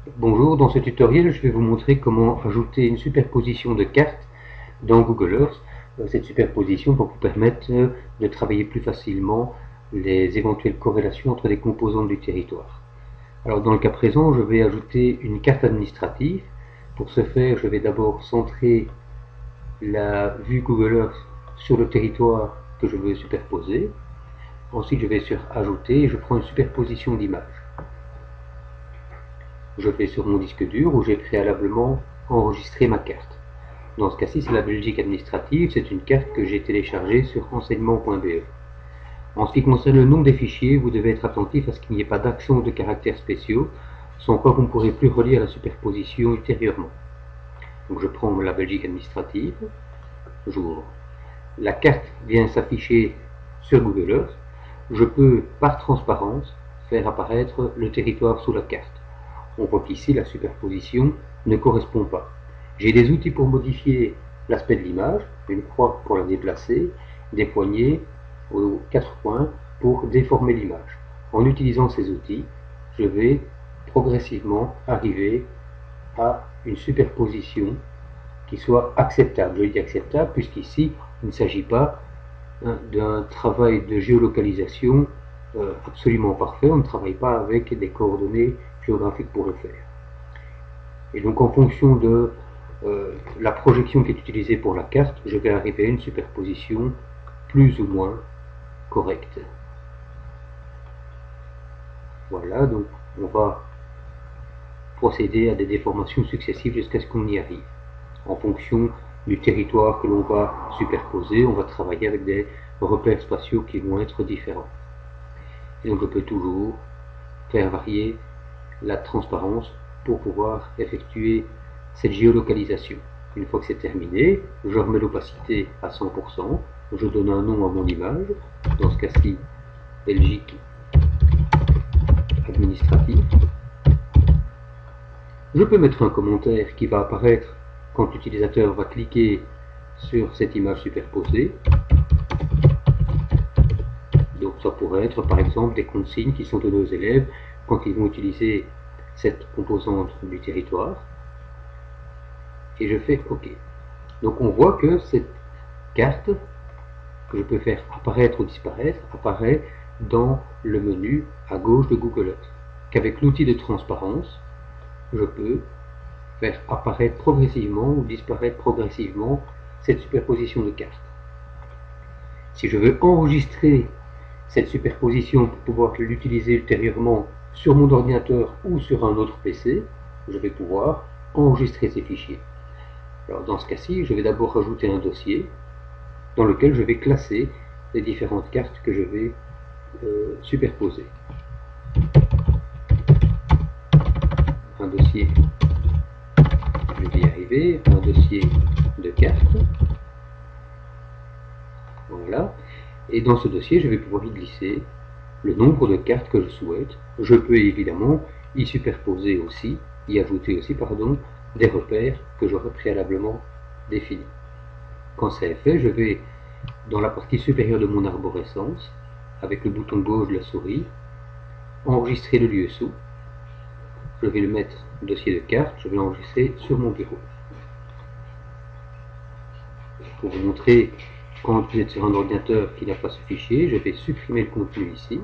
Bonjour, dans ce tutoriel, je vais vous montrer comment ajouter une superposition de cartes dans Google Earth. Cette superposition va vous permettre de travailler plus facilement les éventuelles corrélations entre les composantes du territoire. Alors dans le cas présent, je vais ajouter une carte administrative. Pour ce faire, je vais d'abord centrer la vue Google Earth sur le territoire que je veux superposer. Ensuite, je vais sur Ajouter et je prends une superposition d'images. Je vais sur mon disque dur où j'ai préalablement enregistré ma carte. Dans ce cas-ci, c'est la Belgique administrative, c'est une carte que j'ai téléchargée sur renseignements.be. En ce qui concerne le nom des fichiers, vous devez être attentif à ce qu'il n'y ait pas d'accent ou de caractères spéciaux, sans quoi vous ne pourrez plus relire la superposition ultérieurement. Donc je prends la Belgique administrative, j'ouvre. La carte vient s'afficher sur Google Earth. Je peux, par transparence, faire apparaître le territoire sous la carte. On voit qu'ici la superposition ne correspond pas. J'ai des outils pour modifier l'aspect de l'image, une croix pour la déplacer, des poignées aux 4 points pour déformer l'image. En utilisant ces outils, je vais progressivement arriver à une superposition qui soit acceptable. Je dis acceptable puisqu'ici il ne s'agit pas d'un travail de géolocalisation absolument parfait. On ne travaille pas avec des coordonnées géographique pour le faire. Et donc en fonction de la projection qui est utilisée pour la carte, je vais arriver à une superposition plus ou moins correcte. Voilà, donc on va procéder à des déformations successives jusqu'à ce qu'on y arrive. En fonction du territoire que l'on va superposer, on va travailler avec des repères spatiaux qui vont être différents. Et donc je peux toujours faire varier la transparence pour pouvoir effectuer cette géolocalisation. Une fois que c'est terminé, je remets l'opacité à 100%, je donne un nom à mon image, dans ce cas-ci Belgique administrative. Je peux mettre un commentaire qui va apparaître quand l'utilisateur va cliquer sur cette image superposée. Donc ça pourrait être par exemple des consignes qui sont données aux élèves quand ils vont utiliser cette composante du territoire. Et je fais OK. Donc on voit que cette carte, que je peux faire apparaître ou disparaître, apparaît dans le menu à gauche de Google Earth. Qu'avec l'outil de transparence, je peux faire apparaître progressivement ou disparaître progressivement cette superposition de cartes. Si je veux enregistrer cette superposition pour pouvoir l'utiliser ultérieurement sur mon ordinateur ou sur un autre PC, je vais pouvoir enregistrer ces fichiers. Alors dans ce cas-ci, je vais d'abord rajouter un dossier dans lequel je vais classer les différentes cartes que je vais superposer. Un dossier, je vais y arriver, un dossier de cartes. Voilà. Et dans ce dossier, je vais pouvoir y glisser le nombre de cartes que je souhaite. Je peux évidemment y superposer aussi, y ajouter aussi, pardon, des repères que j'aurais préalablement définis. Quand c'est fait, je vais dans la partie supérieure de mon arborescence, avec le bouton gauche de la souris, enregistrer le lieu sous. Je vais le mettre dossier de cartes, je vais l'enregistrer sur mon bureau. Pour vous montrer quand vous êtes sur un ordinateur qui n'a pas ce fichier, je vais supprimer le contenu ici.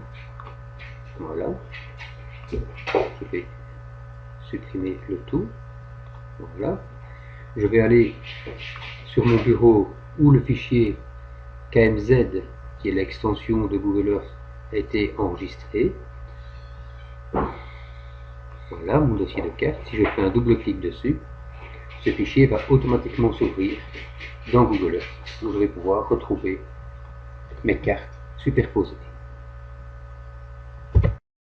Voilà. Je vais supprimer le tout. Voilà. Je vais aller sur mon bureau où le fichier KMZ, qui est l'extension de Google Earth, a été enregistré. Voilà mon dossier de cartes. Si je fais un double clic dessus, ce fichier va automatiquement s'ouvrir dans Google Earth, où je vais pouvoir retrouver mes cartes superposées.